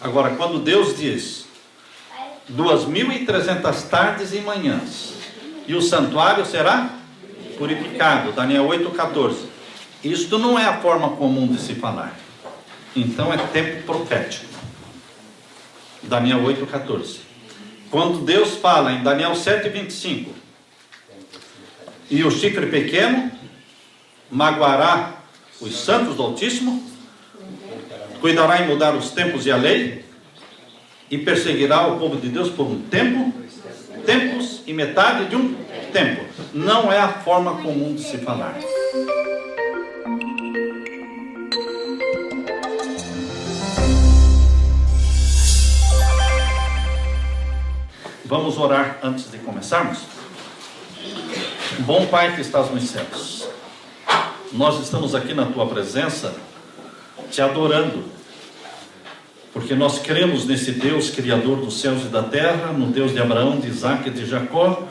Agora, quando Deus diz 2.300 tardes e manhãs, e o santuário será purificado, Daniel 8,14. Isto não é a forma comum de se falar. Então é tempo profético. Daniel 8,14. Quando Deus fala em Daniel 7,25, e o chifre pequeno magoará os santos do Altíssimo, cuidará em mudar os tempos e a lei, e perseguirá o povo de Deus por um tempo, tempos e metade de um tempo. Não é a forma comum de se falar. Vamos orar antes de começarmos? Bom Pai que estás nos céus, nós estamos aqui na Tua presença, Te adorando, porque nós cremos nesse Deus Criador dos céus e da terra, no Deus de Abraão, de Isaac e de Jacó.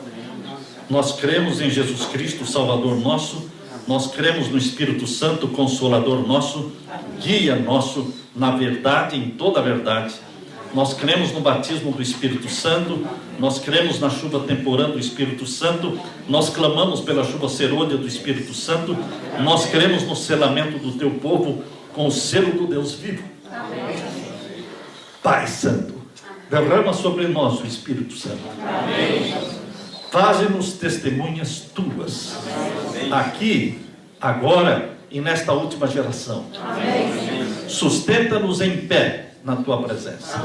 Nós cremos em Jesus Cristo, Salvador nosso. Nós cremos no Espírito Santo, Consolador nosso, guia nosso na verdade, em toda a verdade. Nós cremos no batismo do Espírito Santo, nós cremos na chuva temporã do Espírito Santo, nós clamamos pela chuva serôdia do Espírito Santo, nós cremos no selamento do Teu povo com o selo do Deus vivo. Amém. Pai Santo, derrama sobre nós o Espírito Santo. Amém. Faze-nos testemunhas Tuas, aqui, agora e nesta última geração. Sustenta-nos em pé na Tua presença.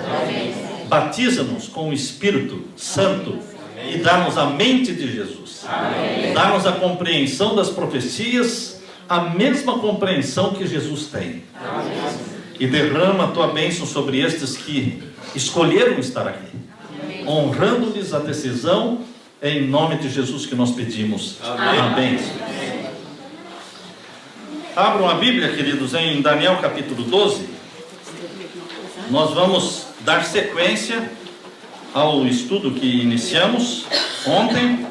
Batiza-nos com o Espírito Santo e dá-nos a mente de Jesus. Dá-nos a compreensão das profecias, a mesma compreensão que Jesus tem. E derrama a Tua bênção sobre estes que escolheram estar aqui, honrando-lhes a decisão, em nome de Jesus que nós pedimos. Amém. Abram a Bíblia, queridos, em Daniel capítulo 12. Nós vamos dar sequência ao estudo que iniciamos ontem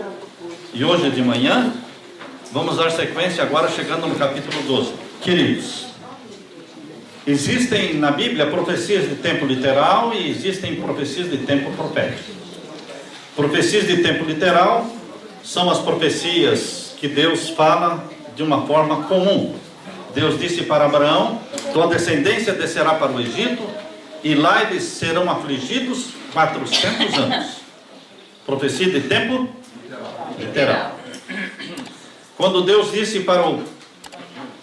e hoje de manhã. Vamos dar sequência agora, chegando no capítulo 12. Queridos, existem na Bíblia profecias de tempo literal e existem profecias de tempo profético. Profecias de tempo literal são as profecias que Deus fala de uma forma comum. Deus disse para Abraão: tua descendência descerá para o Egito, e lá eles serão afligidos 400 anos. Profecia de tempo literal. Quando Deus disse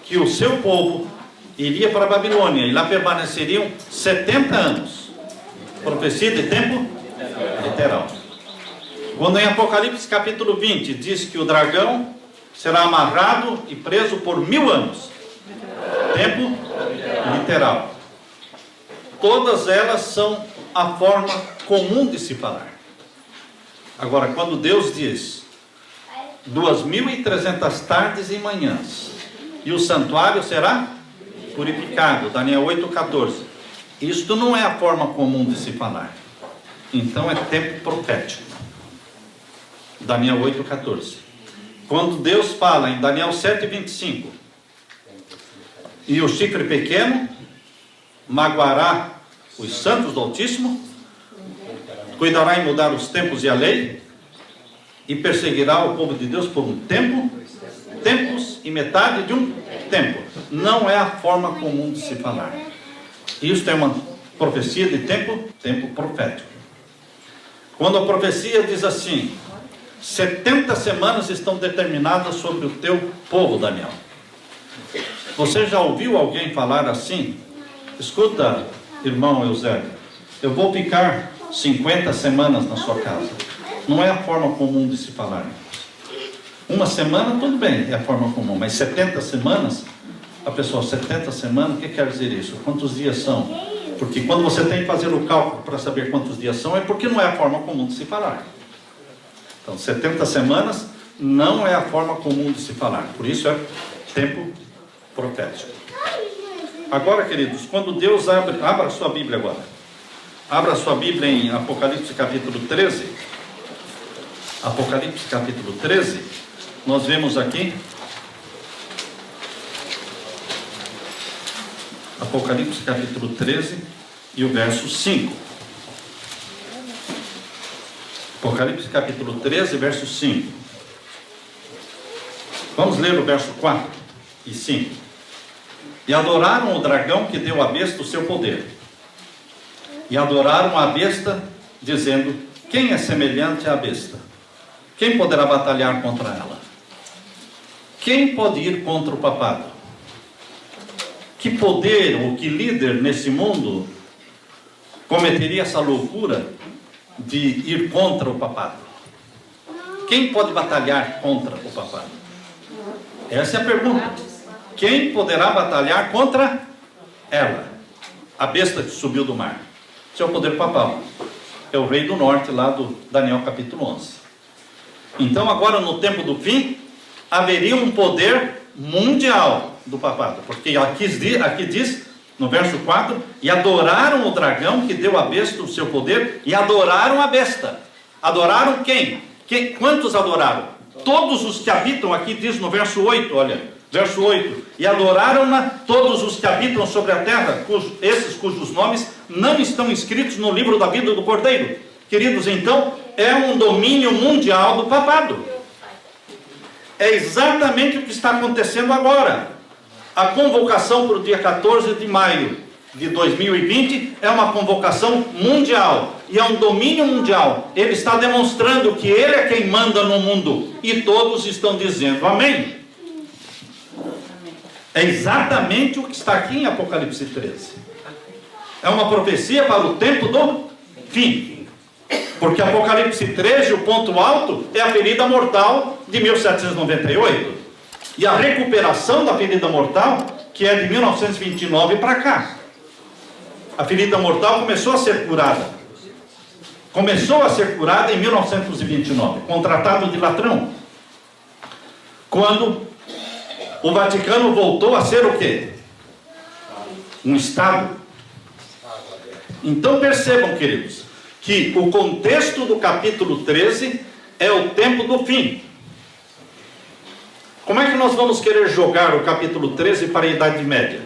que o seu povo iria para a Babilônia, e lá permaneceriam 70 anos. Profecia de tempo literal. Quando em Apocalipse capítulo 20 diz que o dragão será amarrado e preso por 1000 anos. Tempo literal. Todas elas são a forma comum de se falar. Agora, quando Deus diz 2.300 tardes e manhãs, e o santuário será purificado, Daniel 8,14. Isto não é a forma comum de se falar. Então é tempo profético. Daniel 8,14. Quando Deus fala em Daniel 7,25, e o chifre pequeno magoará os santos do Altíssimo, cuidará em mudar os tempos e a lei, e perseguirá o povo de Deus por um tempo, tempos e metade de um tempo. Não é a forma comum de se falar. Isto é uma profecia de tempo profético. Quando a profecia diz assim: 70 semanas estão determinadas sobre o teu povo, Daniel. Você já ouviu alguém falar assim? Escuta, irmão Eusébio, eu vou ficar 50 semanas na sua casa. Não é a forma comum de se falar. Uma semana, tudo bem, é a forma comum, mas 70 semanas, a pessoa, 70 semanas, o que quer dizer isso? Quantos dias são? Porque quando você tem que fazer o cálculo para saber quantos dias são, é porque não é a forma comum de se falar. Então, 70 semanas não é a forma comum de se falar. Por isso é tempo profético. Agora, queridos, quando Deus abra a sua Bíblia agora. Abra a sua Bíblia em Apocalipse capítulo 13. Apocalipse capítulo 13. Nós vemos aqui Apocalipse capítulo 13. e o verso 5. Apocalipse capítulo 13, verso 5. Vamos ler o verso 4 e 5. E adoraram o dragão que deu à besta o seu poder. E adoraram a besta, dizendo: quem é semelhante à besta? Quem poderá batalhar contra ela? Quem pode ir contra o papado? Que poder ou que líder nesse mundo cometeria essa loucura de ir contra o papado? Quem pode batalhar contra o papado? Essa é a pergunta. Quem poderá batalhar contra ela? A besta que subiu do mar. Esse é o poder papal. É o rei do norte, lá do Daniel capítulo 11. Então agora no tempo do fim, haveria um poder mundial do papado. Porque aqui diz, no verso 4, e adoraram o dragão que deu à besta o seu poder, e adoraram a besta. Adoraram quem? Quantos adoraram? Todos os que habitam, aqui diz no verso 8, olha, verso 8, e adoraram-na todos os que habitam sobre a terra, esses cujos nomes não estão escritos no livro da vida do Cordeiro. Queridos, então, é um domínio mundial do papado. É exatamente o que está acontecendo agora. A convocação para o dia 14 de maio de 2020 é uma convocação mundial, e é um domínio mundial. Ele está demonstrando que ele é quem manda no mundo, e todos estão dizendo amém. É exatamente o que está aqui em Apocalipse 13. É uma profecia para o tempo do fim. Porque Apocalipse 13, o ponto alto, é a ferida mortal de 1798. E a recuperação da ferida mortal, que é de 1929 para cá. A ferida mortal começou a ser curada. Começou a ser curada em 1929, com o Tratado de Latrão. Quando o Vaticano voltou a ser o quê? Um Estado. Então percebam, queridos, que o contexto do capítulo 13 é o tempo do fim. Como é que nós vamos querer jogar o capítulo 13 para a Idade Média?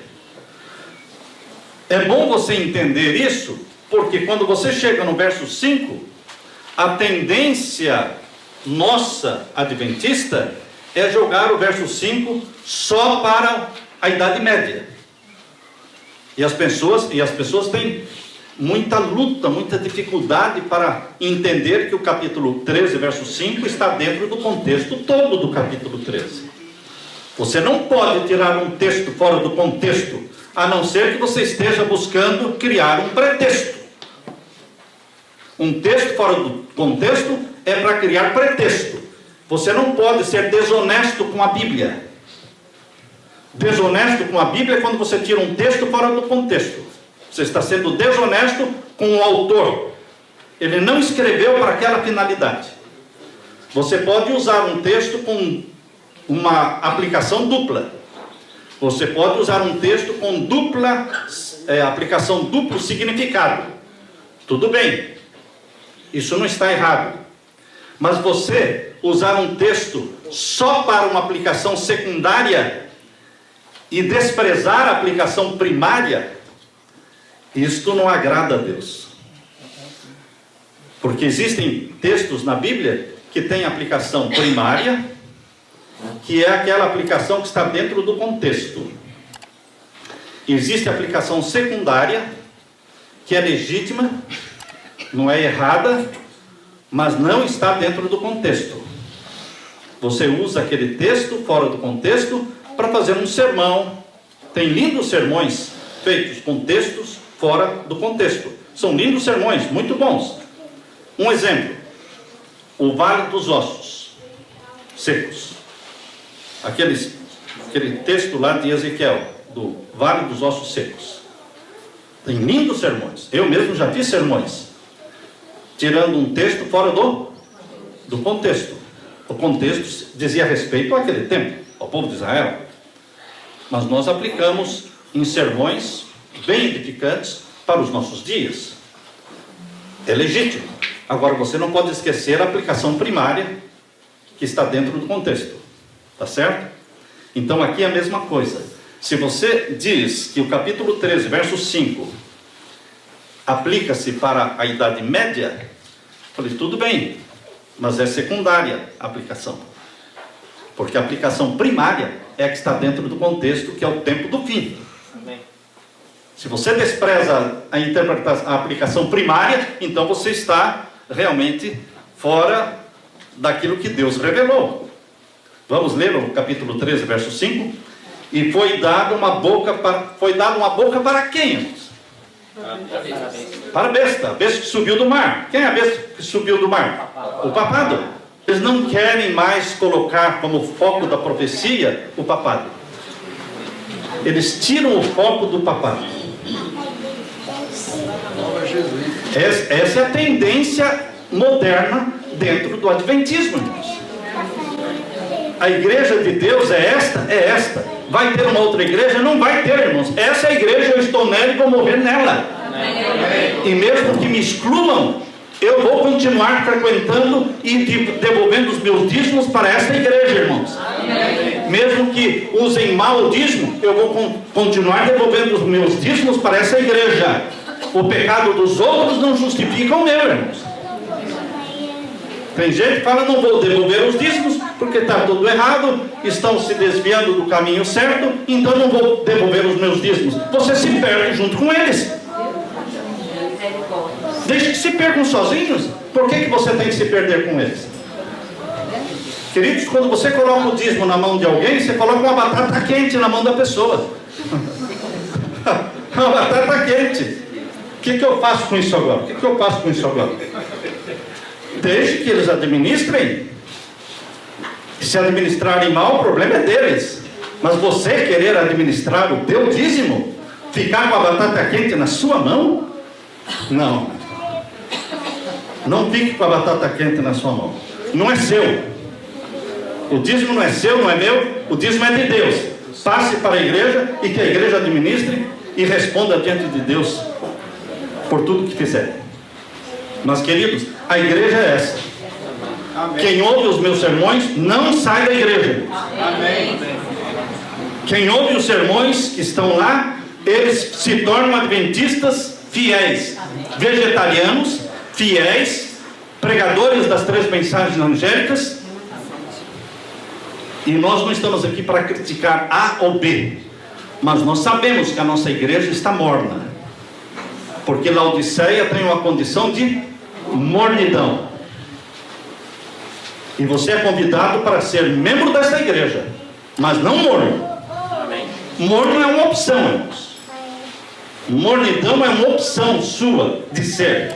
É bom você entender isso, porque quando você chega no verso 5, a tendência nossa adventista é jogar o verso 5 só para a Idade Média. E as pessoas têm muita luta, muita dificuldade para entender que o capítulo 13, verso 5, está dentro do contexto todo do capítulo 13. Você não pode tirar um texto fora do contexto, a não ser que você esteja buscando criar um pretexto. Um texto fora do contexto é para criar pretexto. Você não pode ser desonesto com a Bíblia. Desonesto com a Bíblia é quando você tira um texto fora do contexto. Você está sendo desonesto com o autor. Ele não escreveu para aquela finalidade. Você pode usar um texto com uma aplicação dupla. Você pode usar um texto com aplicação duplo significado. Tudo bem. Isso não está errado. Mas você usar um texto só para uma aplicação secundária e desprezar a aplicação primária, isto não agrada a Deus. Porque existem textos na Bíblia que têm aplicação primária, que é aquela aplicação que está dentro do contexto. Existe a aplicação secundária, que é legítima, não é errada, mas não está dentro do contexto. Você usa aquele texto fora do contexto para fazer um sermão. Tem lindos sermões feitos com textos fora do contexto. São lindos sermões, muito bons. Um exemplo: o Vale dos Ossos Secos. Aquele texto lá de Ezequiel, do Vale dos Ossos Secos. Tem lindos sermões. Eu mesmo já fiz sermões tirando um texto fora do contexto. O contexto dizia respeito àquele tempo, ao povo de Israel. Mas nós aplicamos em sermões bem edificantes para os nossos dias. É legítimo. Agora você não pode esquecer a aplicação primária que está dentro do contexto. Tá certo? Então aqui é a mesma coisa. Se você diz que o capítulo 13, verso 5, aplica-se para a Idade Média, falei, tudo bem, mas é secundária a aplicação. Porque a aplicação primária é a que está dentro do contexto, que é o tempo do fim. Amém. Se você despreza a aplicação primária, então você está realmente fora daquilo que Deus revelou. Vamos ler o capítulo 13, verso 5. E foi dada uma boca para quem, irmãos? Para a besta. A besta que subiu do mar. Quem é a besta que subiu do mar? O papado. Eles não querem mais colocar como foco da profecia o papado. Eles tiram o foco do papado. Essa é a tendência moderna dentro do adventismo, irmãos. A igreja de Deus é esta? É esta. Vai ter uma outra igreja? Não vai ter, irmãos. Essa é a igreja, eu estou nela e vou morrer nela. E mesmo que me excluam, eu vou continuar frequentando e devolvendo os meus dízimos para esta igreja, irmãos. Mesmo que usem mal o dízimo, eu vou continuar devolvendo os meus dízimos para essa igreja. O pecado dos outros não justifica o meu, irmãos. Tem gente que fala, não vou devolver os dízimos porque está tudo errado, estão se desviando do caminho certo, então não vou devolver os meus dízimos. Você se perde junto com eles. Deixe que se percam sozinhos. Por que você tem que se perder com eles? Queridos, quando você coloca o dízimo na mão de alguém, você coloca uma batata quente na mão da pessoa. Uma batata quente. O que eu faço com isso agora? O que eu faço com isso agora? Deixe que eles administrem. Se administrarem mal, o problema é deles. Mas você querer administrar o teu dízimo, ficar com a batata quente na sua mão? Não. Não fique com a batata quente na sua mão. Não é seu. O dízimo não é seu, não é meu. O dízimo é de Deus. Passe para a igreja e que a igreja administre e responda diante de Deus por tudo que fizer. Mas, queridos, a igreja é essa. Amém. Quem ouve os meus sermões não sai da igreja. Amém. Quem ouve os sermões que estão lá, eles se tornam adventistas fiéis, vegetarianos fiéis, pregadores das 3 mensagens angélicas. E nós não estamos aqui para criticar A ou B, mas nós sabemos que a nossa igreja está morna, porque Laodiceia tem uma condição de mornidão. E você é convidado para ser membro dessa igreja, mas não morno. Morno é uma opção, irmãos. Mornidão é uma opção sua de ser.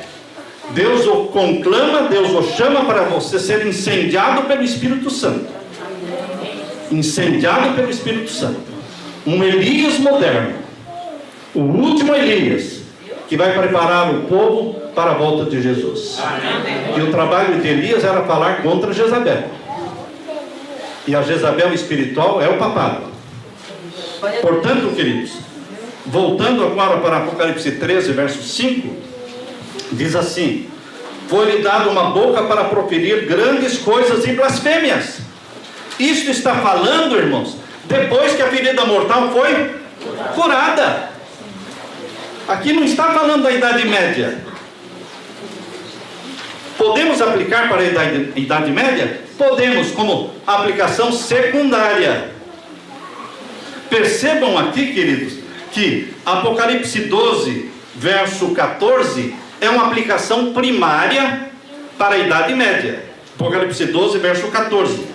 Deus o conclama, Deus o chama para você ser incendiado pelo Espírito Santo. Incendiado pelo Espírito Santo. Um Elias moderno. O último Elias, que vai preparar o povo para a volta de Jesus. E o trabalho de Elias era falar contra Jezabel. E a Jezabel espiritual é o papado. Portanto, queridos, voltando agora para Apocalipse 13, verso 5, diz assim: foi-lhe dado uma boca para proferir grandes coisas e blasfêmias. Isto está falando, irmãos, depois que a ferida mortal foi curada. Aqui não está falando da Idade Média. Podemos aplicar para a Idade Média? Podemos, como aplicação secundária. Percebam aqui, queridos, que Apocalipse 12, verso 14, é uma aplicação primária para a Idade Média. Apocalipse 12, verso 14.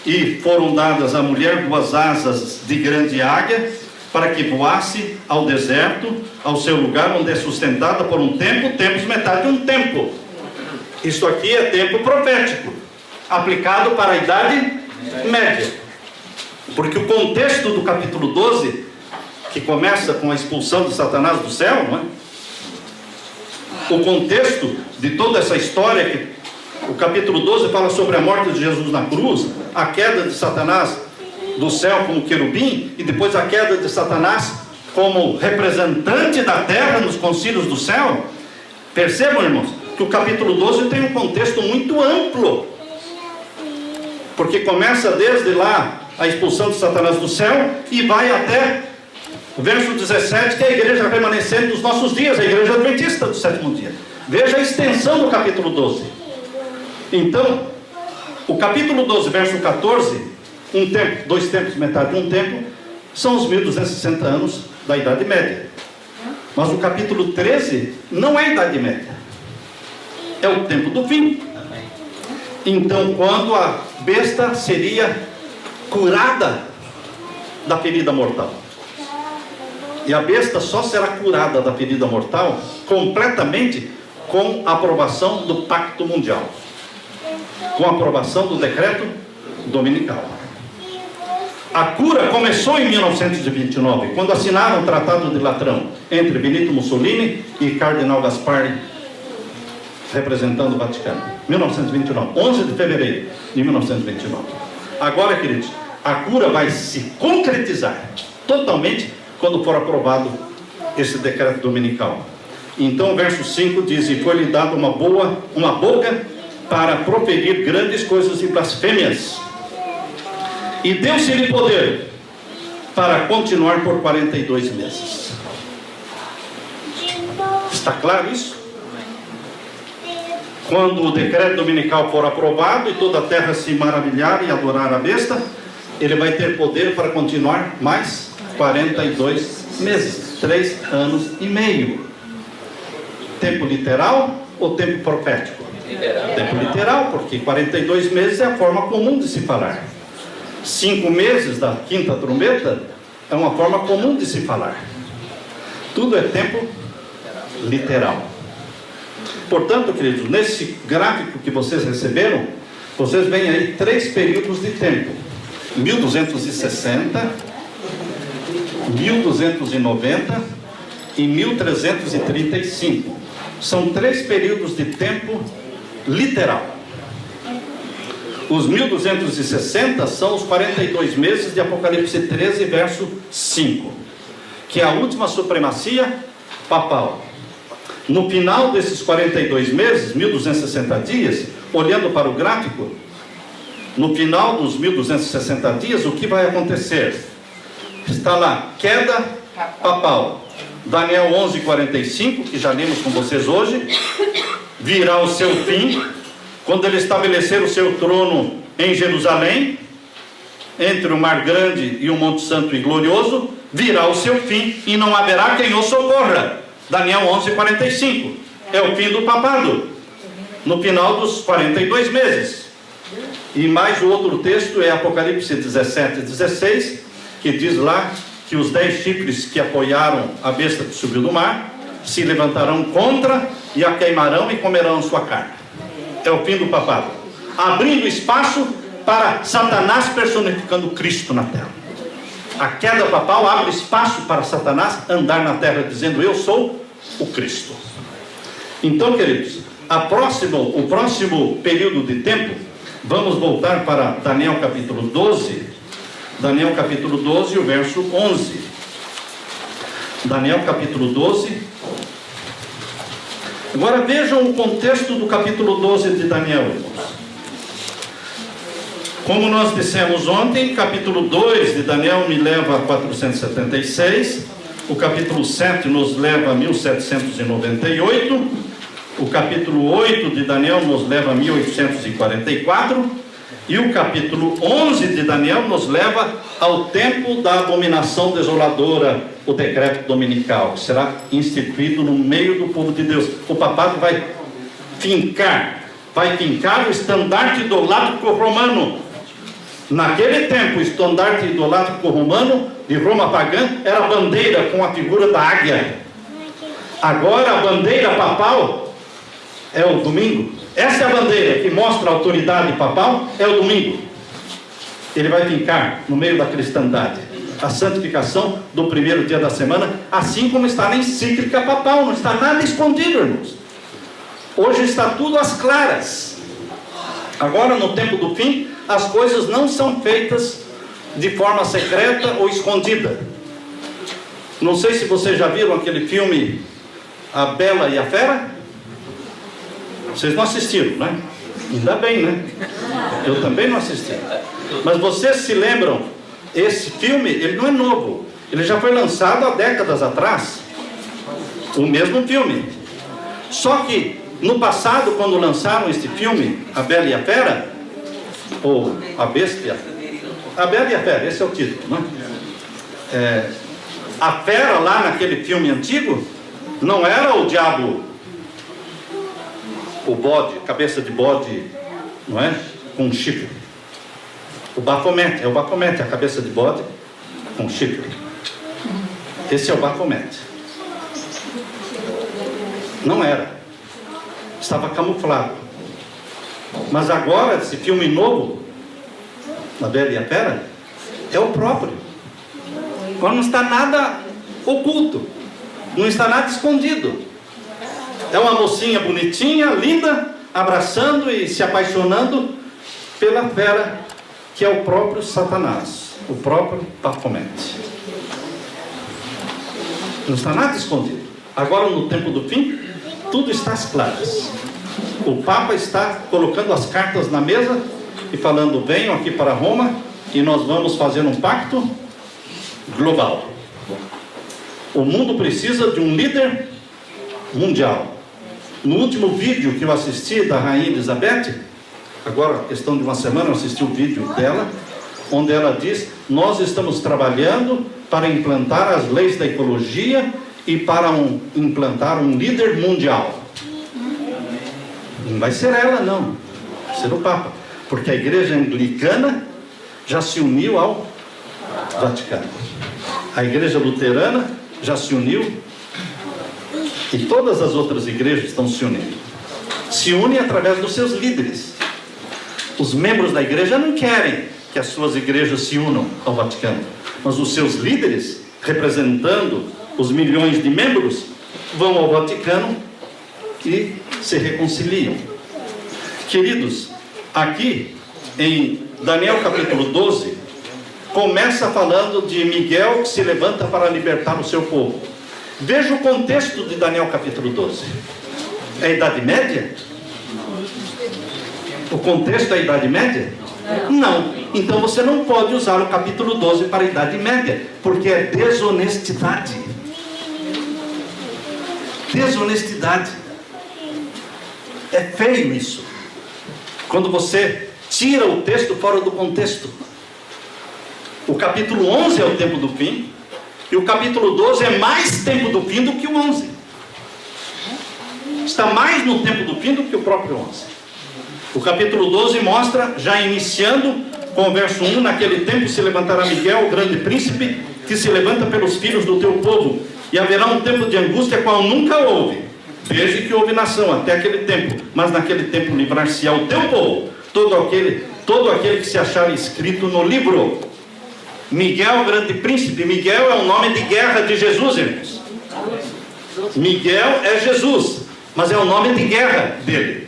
E foram dadas à mulher 2 asas de grande águia, para que voasse ao deserto, ao seu lugar onde é sustentada por um tempo, tempos, metade de um tempo. Isto aqui é tempo profético, aplicado para a Idade Média. Porque o contexto do capítulo 12, que começa com a expulsão de Satanás do céu, não é? O contexto de toda essa história, que o capítulo 12 fala sobre a morte de Jesus na cruz, a queda de Satanás do céu como querubim, e depois a queda de Satanás como representante da terra nos concílios do céu. Percebam, irmãos, que o capítulo 12 tem um contexto muito amplo, porque começa desde lá a expulsão de Satanás do céu e vai até o verso 17, que é a igreja remanescente dos nossos dias, a igreja adventista sétimo dia. Veja a extensão do capítulo 12. Então, o capítulo 12, verso 14, um tempo, 2 tempos, metade de um tempo, são os 1260 anos da Idade Média. Mas o capítulo 13 não é a Idade Média, é o tempo do fim. Então, quando a besta seria curada da ferida mortal. E a besta só será curada da ferida mortal completamente com a aprovação do Pacto Mundial, com a aprovação do decreto dominical. A cura começou em 1929, quando assinaram o Tratado de Latrão entre Benito Mussolini e Cardenal Gasparri, representando o Vaticano. 1929, 11 de fevereiro de 1929. Agora, queridos, a cura vai se concretizar totalmente quando for aprovado esse decreto dominical. Então o verso 5 diz: e foi-lhe dada uma boca para proferir grandes coisas e blasfêmias, e deu-se-lhe poder para continuar por 42 meses. Está claro isso? Quando o decreto dominical for aprovado e toda a terra se maravilhar e adorar a besta, ele vai ter poder para continuar mais 42 meses, 3 anos e meio. Tempo literal ou tempo profético? Tempo literal, porque 42 meses é a forma comum de se falar. 5 meses da quinta trombeta é uma forma comum de se falar. Tudo é tempo literal. Portanto, queridos, nesse gráfico que vocês receberam, vocês veem aí 3 períodos de tempo: 1260, 1290 e 1335. São 3 períodos de tempo literal. Os 1260 são os 42 meses de Apocalipse 13, verso 5, que é a última supremacia papal. No final desses 42 meses, 1260 dias, olhando para o gráfico, no final dos 1260 dias, o que vai acontecer? Está lá, queda papal. Daniel 11:45, que já lemos com vocês hoje, virá o seu fim, quando ele estabelecer o seu trono em Jerusalém, entre o mar grande e o monte santo e glorioso, virá o seu fim, e não haverá quem o socorra. Daniel 11:45, é o fim do papado, no final dos 42 meses. E mais o outro texto é Apocalipse 17:16, que diz lá que os 10 chifres que apoiaram a besta que subiu do mar se levantarão contra e a queimarão e comerão sua carne. É o fim do papado, abrindo espaço para Satanás personificando Cristo na terra. A queda papal abre espaço para Satanás andar na terra dizendo: eu sou o Cristo. Então, queridos, o próximo período de tempo, vamos voltar para Daniel capítulo 12. Daniel capítulo 12, o verso 11. Daniel capítulo 12. Agora vejam o contexto do capítulo 12 de Daniel, irmãos. Como nós dissemos ontem, capítulo 2 de Daniel me leva a 476, o capítulo 7 nos leva a 1798, o capítulo 8 de Daniel nos leva a 1844, e o capítulo 11 de Daniel nos leva ao tempo da abominação desoladora, o decreto dominical, que será instituído no meio do povo de Deus. O papado vai fincar o estandarte idolátrico romano. Naquele tempo, o estandarte idolátrico romano de Roma pagã era a bandeira com a figura da águia. Agora a bandeira papal é o domingo. Essa é a bandeira que mostra a autoridade papal, é o domingo. Ele vai fincar no meio da cristandade a santificação do primeiro dia da semana, assim como está na encíclica papal. Não está nada escondido, irmãos. Hoje está tudo às claras. Agora, no tempo do fim, as coisas não são feitas de forma secreta ou escondida. Não sei se vocês já viram aquele filme A Bela e a Fera. Vocês não assistiram, né? Ainda bem, né? Eu também não assisti. Mas vocês se lembram, esse filme, ele não é novo. Ele já foi lançado há décadas atrás. O mesmo filme. Só que, no passado, quando lançaram este filme, A Bela e a Fera, ou A Besta, A Bela e a Fera, esse é o título, né? A fera lá naquele filme antigo, não era o diabo, o bode, cabeça de bode, não é? Com um chifre. O Baphomet, é o Baphomet, a cabeça de bode com chifre. Esse é o Baphomet. Não era. Estava camuflado. Mas agora, esse filme novo, A Bela e a Fera, é o próprio. Agora não está nada oculto. Não está nada escondido. É uma mocinha bonitinha, linda, abraçando e se apaixonando pela fera, que é o próprio Satanás, o próprio Baphomet. Não está nada escondido. Agora, no tempo do fim, tudo está às claras. O Papa está colocando as cartas na mesa e falando: venham aqui para Roma e nós vamos fazer um pacto global. O mundo precisa de um líder mundial. No último vídeo que eu assisti da Rainha Elizabeth, agora, questão de uma semana, eu assisti o vídeo dela, onde ela diz: nós estamos trabalhando para implantar as leis da ecologia e para implantar um líder mundial. Não vai ser ela, não. Vai ser o Papa. Porque a igreja anglicana já se uniu ao Vaticano. A igreja luterana já se uniu. E todas as outras igrejas estão se unindo. Se unem através dos seus líderes. Os membros da igreja não querem que as suas igrejas se unam ao Vaticano. Mas os seus líderes, representando os milhões de membros, vão ao Vaticano e se reconciliam. Queridos, aqui em Daniel capítulo 12, começa falando de Miguel que se levanta para libertar o seu povo. Veja o contexto de Daniel capítulo 12. É a Idade Média? O contexto é a Idade Média? Não. Então você não pode usar o capítulo 12 para a Idade Média, porque é desonestidade. Desonestidade. É feio isso. Quando você tira o texto fora do contexto. O capítulo 11 é o tempo do fim, e o capítulo 12 é mais tempo do fim do que o 11. Está mais no tempo do fim do que o próprio 11. O capítulo 12 mostra, já iniciando com o verso 1, naquele tempo se levantará Miguel, o grande príncipe, que se levanta pelos filhos do teu povo, e haverá um tempo de angústia qual nunca houve, desde que houve nação, até aquele tempo. Mas naquele tempo livrar-se-á o teu povo, todo aquele que se achar escrito no livro. Miguel, grande príncipe. Miguel é o nome de guerra de Jesus, irmãos. Miguel é Jesus, mas é o nome de guerra dele.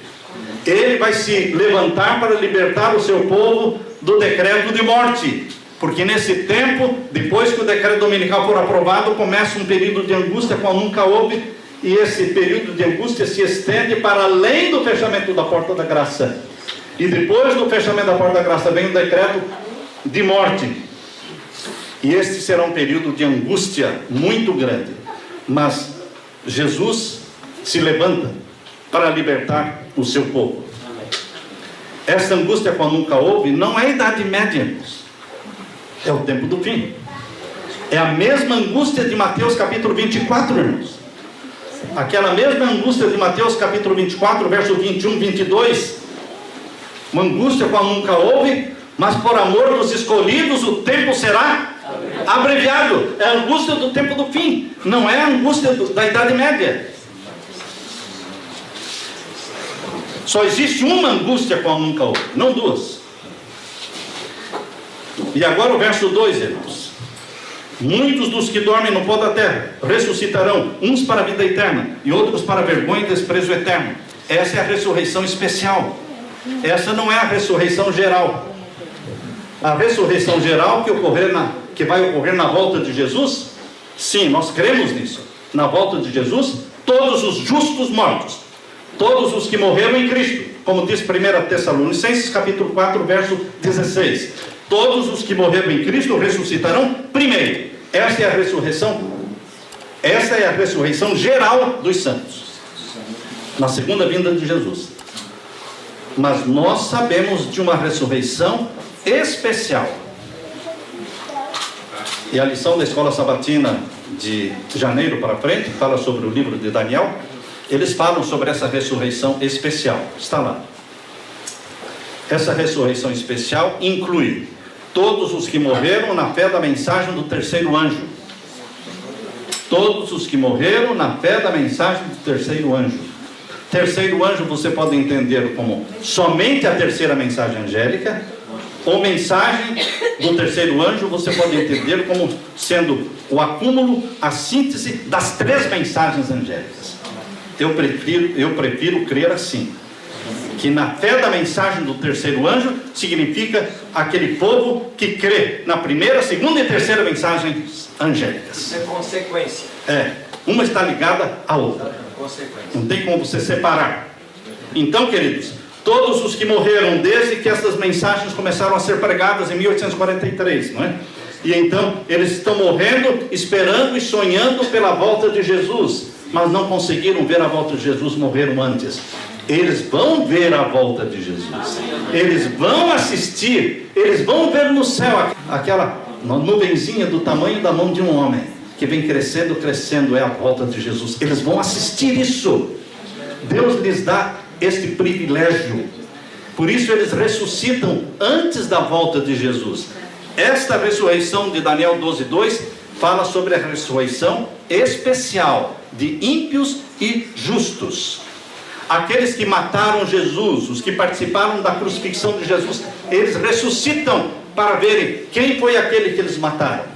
Ele vai se levantar para libertar o seu povo do decreto de morte, porque nesse tempo, depois que o decreto dominical for aprovado, começa um período de angústia qual nunca houve, e esse período de angústia se estende para além do fechamento da porta da graça. E depois do fechamento da porta da graça vem o decreto de morte. E este será um período de angústia muito grande. Mas Jesus se levanta para libertar o seu povo. Essa angústia qual nunca houve não é a Idade Média, irmãos. É o tempo do fim. É a mesma angústia de Mateus capítulo 24, irmãos. Aquela mesma angústia de Mateus capítulo 24, verso 21, 22. Uma angústia qual nunca houve, mas por amor dos escolhidos o tempo será abreviado. É a angústia do tempo do fim, não é a angústia da Idade Média. Só existe uma angústia qual nunca houve, não duas. E agora o verso 2, irmãos. Muitos dos que dormem no pó da terra ressuscitarão, uns para a vida eterna e outros para a vergonha e desprezo eterno. Essa é a ressurreição especial. Essa não é a ressurreição geral. A ressurreição geral que vai ocorrer na volta de Jesus, sim, nós cremos nisso. Na volta de Jesus, todos os justos mortos, todos os que morreram em Cristo, como diz 1 Tessalonicenses capítulo 4, verso 16. Todos os que morreram em Cristo ressuscitarão primeiro. Essa é a ressurreição. Essa é a ressurreição geral dos santos. na segunda vinda de Jesus. Mas nós sabemos de uma ressurreição especial. E a lição da escola sabatina de janeiro para frente fala sobre o livro de Daniel. Eles falam sobre essa ressurreição especial. Está lá. Essa ressurreição especial inclui todos os que morreram na fé da mensagem do terceiro anjo. Todos os que morreram na fé da mensagem do terceiro anjo. Terceiro anjo você pode entender como somente a terceira mensagem angélica, ou mensagem do terceiro anjo você pode entender como sendo o acúmulo, a síntese das três mensagens angélicas. Eu prefiro crer assim, que na fé da mensagem do terceiro anjo significa aquele povo que crê na primeira, segunda e terceira mensagens angélicas. É consequência. Uma está ligada à outra. Não tem como você separar. Então, queridos, todos os que morreram desde que essas mensagens começaram a ser pregadas em 1843, não é? E então eles estão morrendo, esperando e sonhando pela volta de Jesus, mas não conseguiram ver a volta de Jesus, morreram antes. Eles vão ver a volta de Jesus, eles vão assistir, eles vão ver no céu aquela nuvenzinha do tamanho da mão de um homem, que vem crescendo, crescendo, é a volta de Jesus. Eles vão assistir isso. Deus lhes dá este privilégio. Por isso eles ressuscitam antes da volta de Jesus. Esta ressurreição de Daniel 12:2 fala sobre a ressurreição especial de ímpios e justos. Aqueles que mataram Jesus, os que participaram da crucifixão de Jesus, eles ressuscitam para verem quem foi aquele que eles mataram.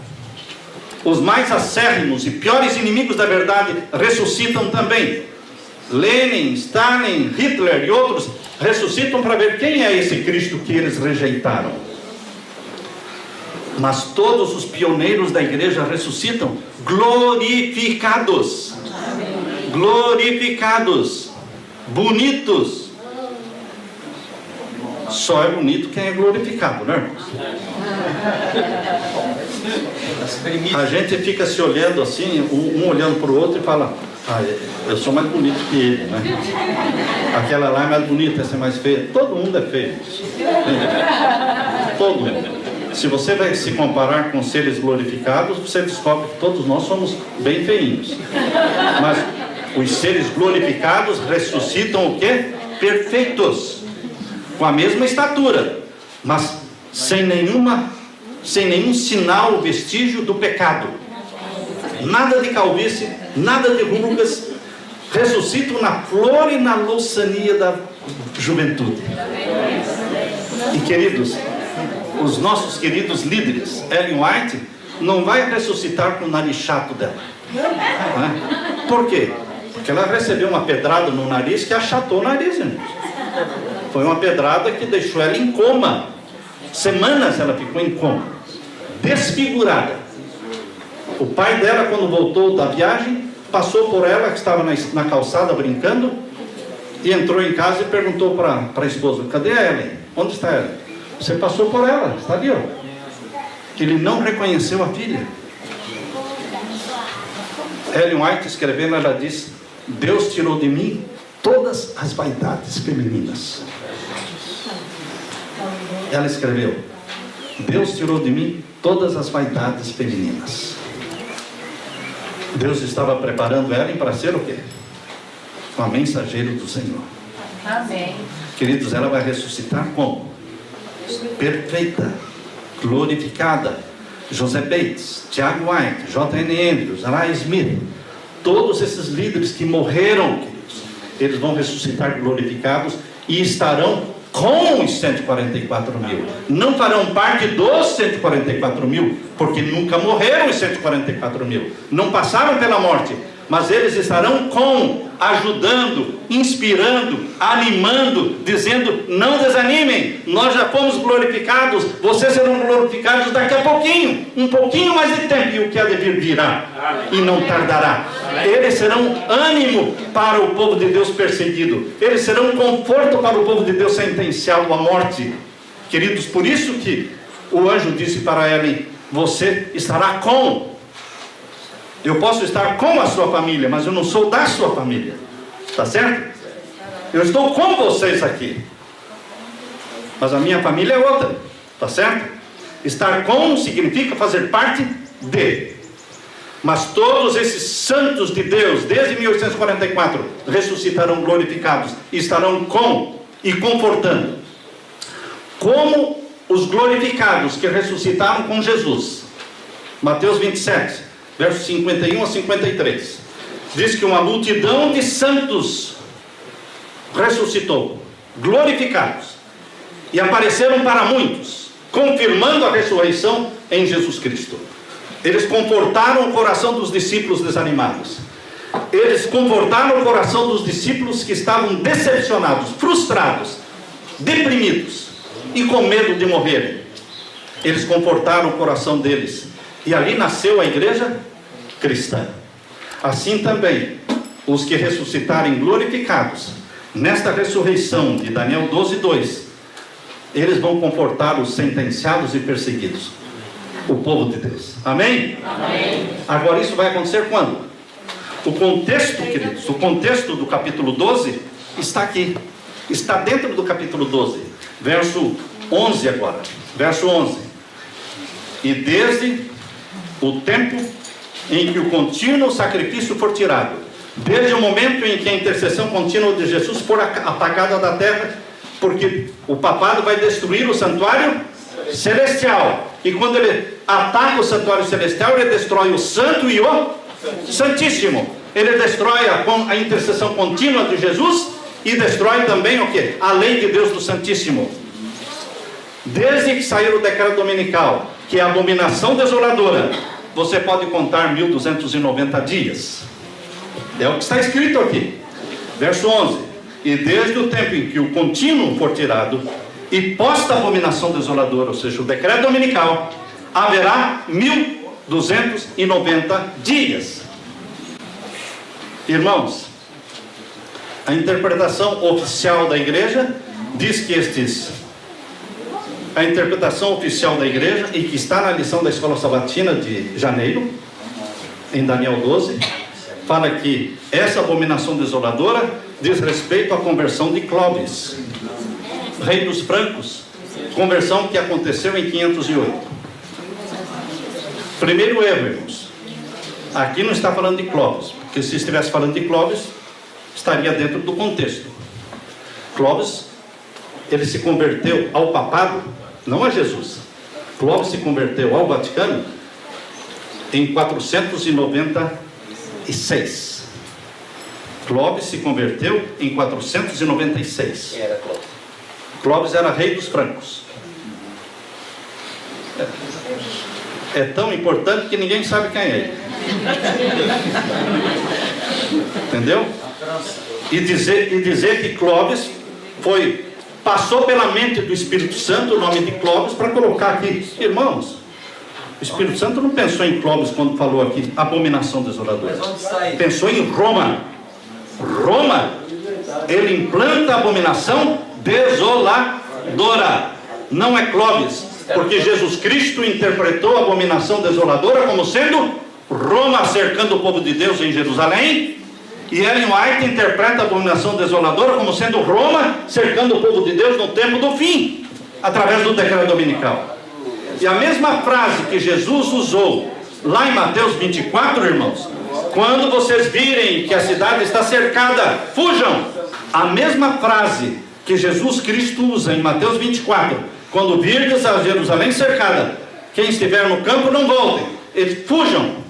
Os mais acérrimos e piores inimigos da verdade ressuscitam também. Lenin, Stalin, Hitler e outros ressuscitam para ver quem é esse Cristo que eles rejeitaram. Mas todos os pioneiros da igreja ressuscitam glorificados. Glorificados. Bonitos. Só é bonito quem é glorificado, né, irmãos? A gente fica se olhando assim, um olhando para o outro e fala: eu sou mais bonito que ele, né? Aquela lá é mais bonita, essa é mais feia. Todo mundo é feio. Todo mundo. Se você vai se comparar com seres glorificados, você descobre que todos nós somos bem feinhos. Mas os seres glorificados ressuscitam o quê? Perfeitos, com a mesma estatura, mas sem nenhum sinal, vestígio do pecado. Nada de calvície, nada de rugas. Ressuscitam na flor e na louçania da juventude. E queridos, os nossos queridos líderes, Ellen White, não vai ressuscitar com o nariz chato dela. Por quê? Porque ela recebeu uma pedrada no nariz que achatou o nariz, gente. Foi uma pedrada que deixou ela em coma. Semanas ela ficou em coma, desfigurada. O pai dela, quando voltou da viagem, passou por ela, que estava na calçada brincando, e entrou em casa e perguntou para a esposa: cadê a Ellen? Onde está ela? Você passou por ela, está ali, ó. Ele não reconheceu a filha. Ellen White, escrevendo, ela diz: Deus tirou de mim todas as vaidades femininas. Ela escreveu: Deus tirou de mim todas as vaidades femininas. Deus estava preparando Ellen para ser o quê? Uma mensageira do Senhor. Amém. Queridos, ela vai ressuscitar como? Perfeita, glorificada. José Bates, Tiago White, J.N. Andrews, Ray Smith, todos esses líderes que morreram, queridos, eles vão ressuscitar glorificados e estarão com os 144 mil. Não farão parte dos 144 mil, porque nunca morreram os 144 mil, não passaram pela morte, mas eles estarão ajudando, inspirando, animando, dizendo: não desanimem, nós já fomos glorificados, vocês serão glorificados daqui a pouquinho, um pouquinho mais de tempo, e o que há de vir virá, e não tardará. Eles serão ânimo para o povo de Deus perseguido, eles serão conforto para o povo de Deus sentenciado à morte. Queridos, por isso que o anjo disse para Ellen: você estará com. Eu posso estar com a sua família, mas eu não sou da sua família. Está certo? Eu estou com vocês aqui. Mas a minha família é outra, tá certo? Estar com significa fazer parte de. Mas todos esses santos de Deus, desde 1844, ressuscitarão glorificados, e estarão com e confortando. Como os glorificados que ressuscitaram com Jesus. Mateus 27, versos 51 a 53. Diz que uma multidão de santos ressuscitou, glorificados, e apareceram para muitos, confirmando a ressurreição em Jesus Cristo. Eles confortaram o coração dos discípulos desanimados. Eles confortaram o coração dos discípulos que estavam decepcionados, frustrados, deprimidos e com medo de morrerem. Eles confortaram o coração deles. E ali nasceu a igreja cristã. Assim também, os que ressuscitarem glorificados, nesta ressurreição de Daniel 12:2, eles vão confortar os sentenciados e perseguidos, o povo de Deus. Amém? Amém. Agora isso vai acontecer quando? O contexto, queridos, o contexto do capítulo 12 está aqui. Está dentro do capítulo 12. Verso 11 agora. Verso 11. E desde o tempo em que o contínuo sacrifício for tirado, desde o momento em que a intercessão contínua de Jesus for apagada da terra, porque o papado vai destruir o santuário celestial. E quando ele ataca o santuário celestial, ele destrói o santo e o santíssimo. Ele destrói a intercessão contínua de Jesus e destrói também o quê? A lei de Deus do Santíssimo. Desde que saiu o decreto dominical, que é a abominação desoladora, você pode contar 1290 dias. É o que está escrito aqui. Verso 11. E desde o tempo em que o contínuo for tirado, e posta a abominação desoladora, ou seja, o decreto dominical, haverá 1290 dias. Irmãos, a interpretação oficial da igreja diz que a interpretação oficial da igreja, e que está na lição da escola sabatina de janeiro, em Daniel 12, fala que essa abominação desoladora diz respeito à conversão de Clóvis, rei dos francos, conversão que aconteceu em 508. Primeiro erro, irmãos, aqui não está falando de Clóvis, porque se estivesse falando de Clóvis, estaria dentro do contexto. Clóvis, ele se converteu ao papado, não a Jesus. Clóvis se converteu ao Vaticano em 496. Clóvis se converteu em 496. Clóvis era rei dos francos. É tão importante que ninguém sabe quem é ele. Entendeu? E dizer que Clóvis passou pela mente do Espírito Santo o nome de Clóvis para colocar aqui. Irmãos, o Espírito Santo não pensou em Clóvis quando falou aqui abominação desoladora. Pensou em Roma. Roma, ele implanta a abominação desoladora. Não é Clóvis, porque Jesus Cristo interpretou a abominação desoladora como sendo Roma cercando o povo de Deus em Jerusalém, e Ellen White interpreta a abominação desoladora como sendo Roma cercando o povo de Deus no tempo do fim, através do decreto dominical. E a mesma frase que Jesus usou lá em Mateus 24, irmãos, quando vocês virem que a cidade está cercada, fujam. A mesma frase que Jesus Cristo usa em Mateus 24, quando virdes a Jerusalém cercada, quem estiver no campo não voltem, eles fujam.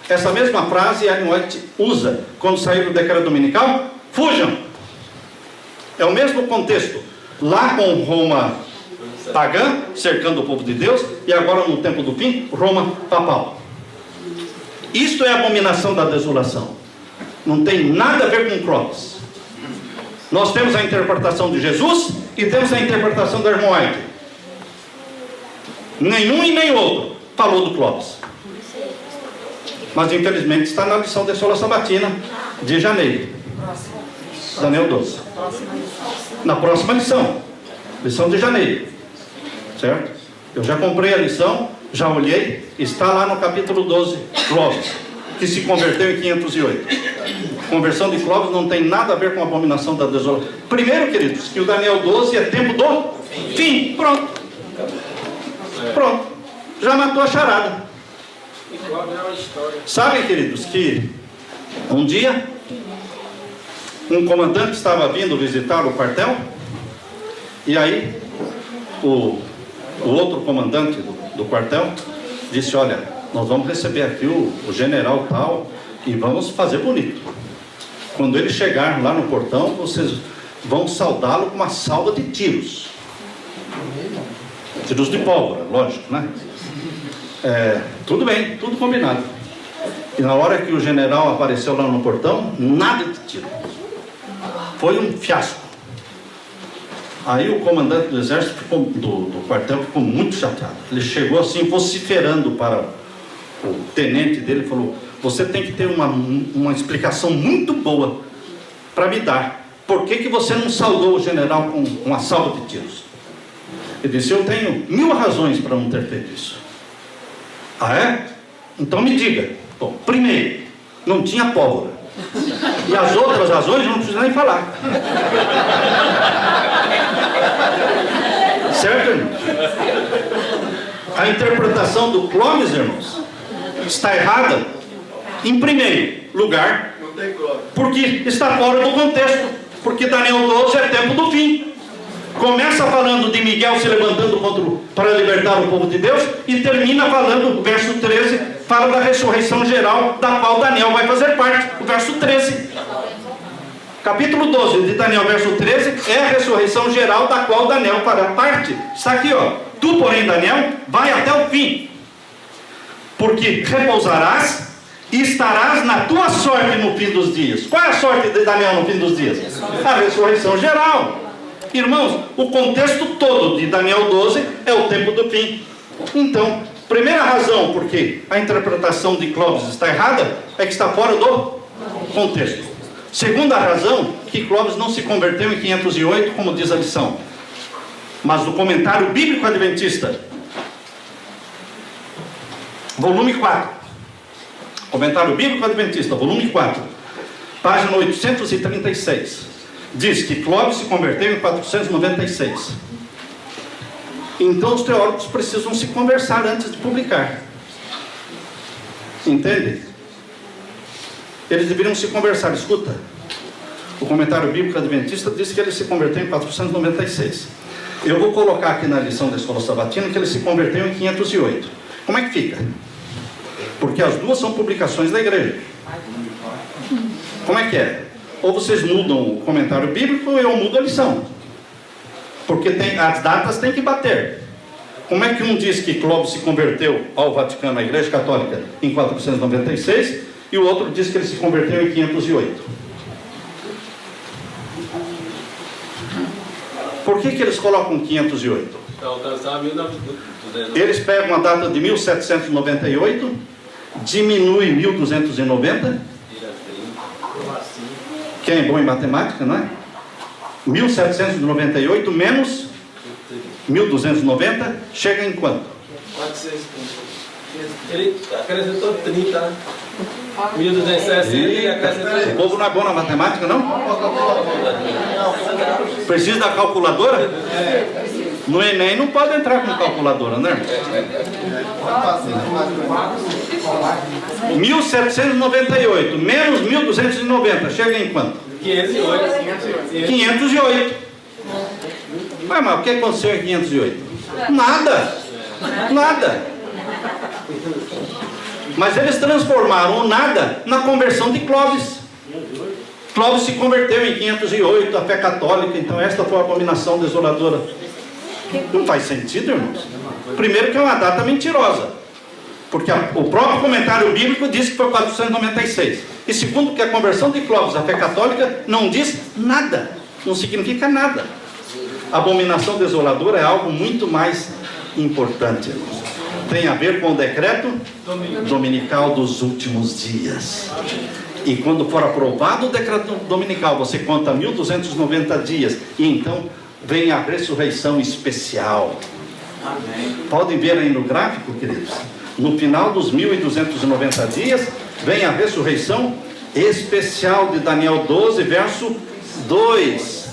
Essa mesma frase Ellen White usa quando sair do decreto dominical, fujam. É o mesmo contexto, lá com Roma pagã cercando o povo de Deus, e agora no tempo do fim, Roma papal. Isto é a abominação da desolação. Não tem nada a ver com Clóvis. Nós temos a interpretação de Jesus e temos a interpretação da irmã White. Nenhum e nem outro falou do Clóvis. Mas infelizmente está na lição da escola sabatina de janeiro. Daniel 12. Na próxima lição de janeiro. Certo? Eu já comprei a lição, já olhei, está lá no capítulo 12, Clóvis, que se converteu em 508. Conversão de Clóvis não tem nada a ver com a abominação da desolação. Primeiro, queridos, que o Daniel 12 é tempo do fim. Pronto. Pronto. Já matou a charada. Sabem, queridos, que um dia um comandante estava vindo visitar o quartel, e aí o outro comandante do quartel disse: olha, nós vamos receber aqui o general tal e vamos fazer bonito. Quando ele chegar lá no portão, vocês vão saudá-lo com uma salva de tiros. Tiros de pólvora, lógico, né? Tudo bem, tudo combinado. E na hora que o general apareceu lá no portão, nada de tiro. Foi um fiasco. Aí o comandante do exército do quartel ficou muito chateado. Ele chegou assim, vociferando para o tenente dele, e falou: você tem que ter uma explicação muito boa para me dar. Por que você não saudou o general com uma salva de tiros? Ele disse: eu tenho 1000 razões para não ter feito isso. Ah, é? Então me diga. Bom, primeiro, não tinha pólvora. E as outras razões eu não preciso nem falar. Certo, irmãos? A interpretação do Clóvis, irmãos, está errada. Em primeiro lugar, porque está fora do contexto. Porque Daniel 12 é tempo do fim. Começa falando de Miguel se levantando para libertar o povo de Deus, e termina falando, o verso 13, fala da ressurreição geral, da qual Daniel vai fazer parte, o verso 13. Capítulo 12 de Daniel, verso 13, é a ressurreição geral da qual Daniel fará parte. Está aqui, ó. Tu, porém, Daniel, vai até o fim, porque repousarás e estarás na tua sorte no fim dos dias. Qual é a sorte de Daniel no fim dos dias? A ressurreição geral. Irmãos, o contexto todo de Daniel 12 é o tempo do fim. Então, primeira razão porque a interpretação de Clóvis está errada é que está fora do contexto. Segunda razão, que Clóvis não se converteu em 508, como diz a lição, mas no comentário bíblico adventista, volume 4, comentário bíblico adventista, volume 4, página 836, diz que Clóvis se converteu em 496. Então os teólogos precisam se conversar antes de publicar. Entende? Eles deveriam se conversar. Escuta, o comentário bíblico adventista diz que ele se converteu em 496. Eu vou colocar aqui na lição da Escola Sabatina que ele se converteu em 508. Como é que fica? Porque as duas são publicações da igreja. Como é que é? Ou vocês mudam o comentário bíblico, ou eu mudo a lição. Porque as datas têm que bater. Como é que um diz que Clóvis se converteu ao Vaticano, à Igreja Católica, em 496, e o outro diz que ele se converteu em 508? Por que eles colocam 508? Eles pegam a data de 1798, diminui 1290. Quem é bom em matemática, não é? 1798 menos 1290 chega em quanto? Ele acrescentou 30. 1260. O povo não é bom na matemática, não? Precisa da calculadora? No Enem não pode entrar com calculadora, né? 1798 menos 1290 chega em quanto? 508. Mas o que aconteceu em 508? Nada. Mas eles transformaram o nada na conversão de Clóvis. Clóvis se converteu em 508, a fé católica. Então esta foi a abominação desoladora. Não faz sentido, irmãos. Primeiro que é uma data mentirosa, porque o próprio comentário bíblico diz que foi 496. E segundo que a conversão de Clóvis à fé católica não diz nada, não significa nada. A abominação desoladora é algo muito mais importante, irmãos. Tem a ver com o decreto dominical dos últimos dias. E quando for aprovado o decreto dominical, você conta 1290 dias, e então vem a ressurreição especial. Amém. Podem ver aí no gráfico, queridos, no final dos 1290 dias vem a ressurreição especial de Daniel 12, verso 2.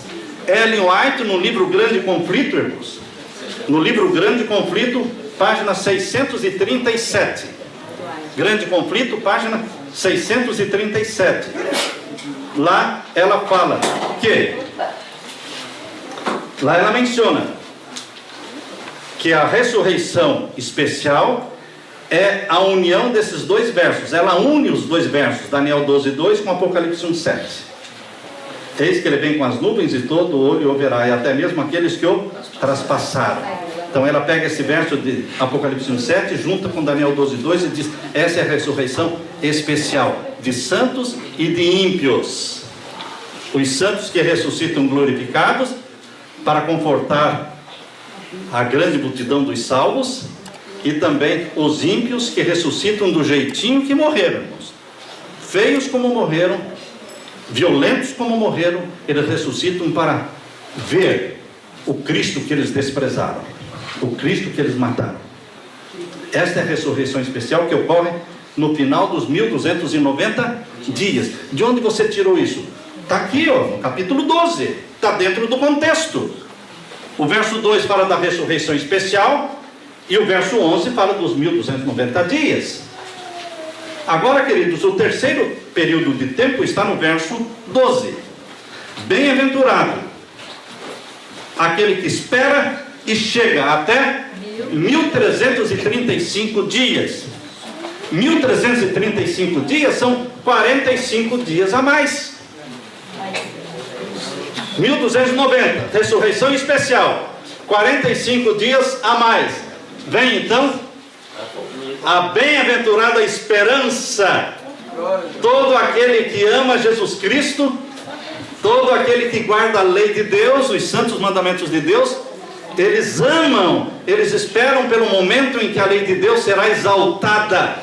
Ellen White, no livro Grande Conflito, irmãos, no livro Grande Conflito, página 637. Grande Conflito, página 637. Lá ela fala que, lá ela menciona que a ressurreição especial é a união desses dois versos. Ela une os dois versos, Daniel 12:2 com Apocalipse 1:7. Eis que ele vem com as nuvens e todo olho o verá, e até mesmo aqueles que o traspassaram. Então ela pega esse verso de Apocalipse 1:7, junta com Daniel 12:2 e diz: essa é a ressurreição especial de santos e de ímpios. Os santos que ressuscitam glorificados para confortar a grande multidão dos salvos, e também os ímpios que ressuscitam do jeitinho que morreram, irmãos. Feios como morreram, violentos como morreram, eles ressuscitam para ver o Cristo que eles desprezaram, o Cristo que eles mataram. Esta é a ressurreição especial que ocorre no final dos 1290 dias. De onde você tirou isso? Está aqui, ó, no capítulo 12, está dentro do contexto. O verso 2 fala da ressurreição especial, e o verso 11 fala dos 1290 dias. Agora, queridos, o terceiro período de tempo está no verso 12. Bem-aventurado aquele que espera e chega até 1335 dias. 1335 dias são 45 dias a mais. 1290, ressurreição especial, 45 dias a mais. Vem então a bem-aventurada esperança. Todo aquele que ama Jesus Cristo, todo aquele que guarda a lei de Deus, os santos mandamentos de Deus, eles amam, eles esperam pelo momento em que a lei de Deus será exaltada,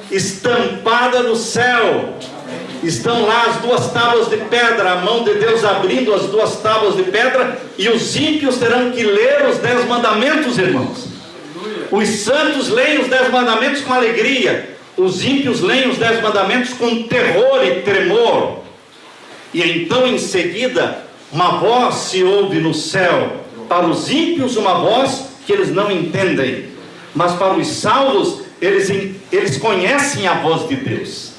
estampada no céu. Estão lá as duas tábuas de pedra, a mão de Deus abrindo as duas tábuas de pedra, e os ímpios terão que ler os 10 mandamentos, irmãos. Os santos leem os 10 mandamentos com alegria, os ímpios leem os 10 mandamentos com terror e tremor. E então em seguida uma voz se ouve no céu. Para os ímpios uma voz que eles não entendem, mas para os salvos eles conhecem a voz de Deus.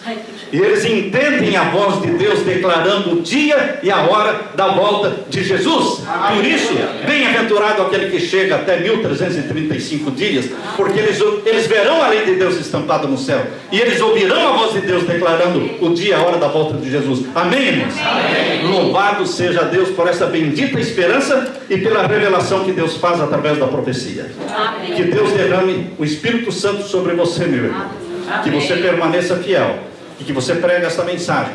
E eles entendem a voz de Deus declarando o dia e a hora da volta de Jesus. Por isso, bem-aventurado aquele que chega até 1335 dias, porque eles verão a lei de Deus estampada no céu, e eles ouvirão a voz de Deus declarando o dia e a hora da volta de Jesus. Amém, irmãos? Amém. Louvado seja Deus por essa bendita esperança e pela revelação que Deus faz através da profecia. Amém. Que Deus derrame o Espírito Santo sobre você, meu irmão. Amém. Que você permaneça fiel e que você pregue essa mensagem.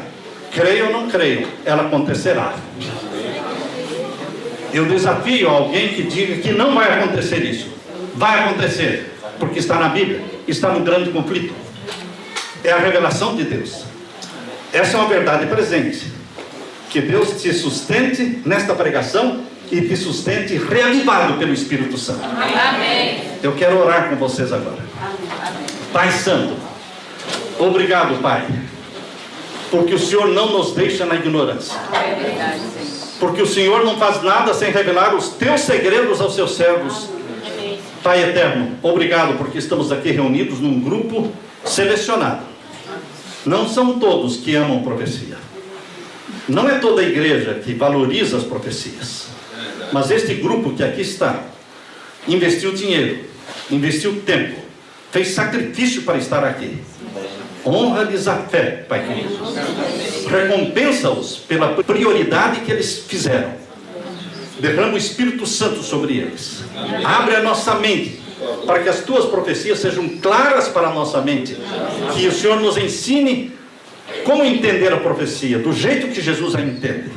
Creio ou não creio, ela acontecerá. Eu desafio alguém que diga que não vai acontecer isso. Vai acontecer, porque está na Bíblia, está no grande conflito. É a revelação de Deus. Essa é uma verdade presente. Que Deus te sustente nesta pregação e te sustente reavivado pelo Espírito Santo. Amém. Eu quero orar com vocês agora. Pai Santo, obrigado, Pai, porque o Senhor não nos deixa na ignorância, porque o Senhor não faz nada sem revelar os teus segredos aos seus servos. Pai eterno, obrigado porque estamos aqui reunidos num grupo selecionado. Não são todos que amam profecia, não é toda a igreja que valoriza as profecias, mas este grupo que aqui está investiu dinheiro, investiu tempo, fez sacrifício para estar aqui. Honra-lhes a fé, Pai querido. Recompensa-os pela prioridade que eles fizeram. Derrama o Espírito Santo sobre eles. Abre a nossa mente para que as tuas profecias sejam claras para a nossa mente. Que o Senhor nos ensine como entender a profecia, do jeito que Jesus a entende.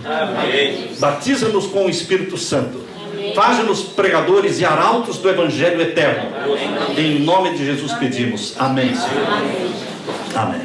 Batiza-nos com o Espírito Santo. Faz-nos pregadores e arautos do Evangelho eterno. Em nome de Jesus pedimos. Amém, Senhor. Amém.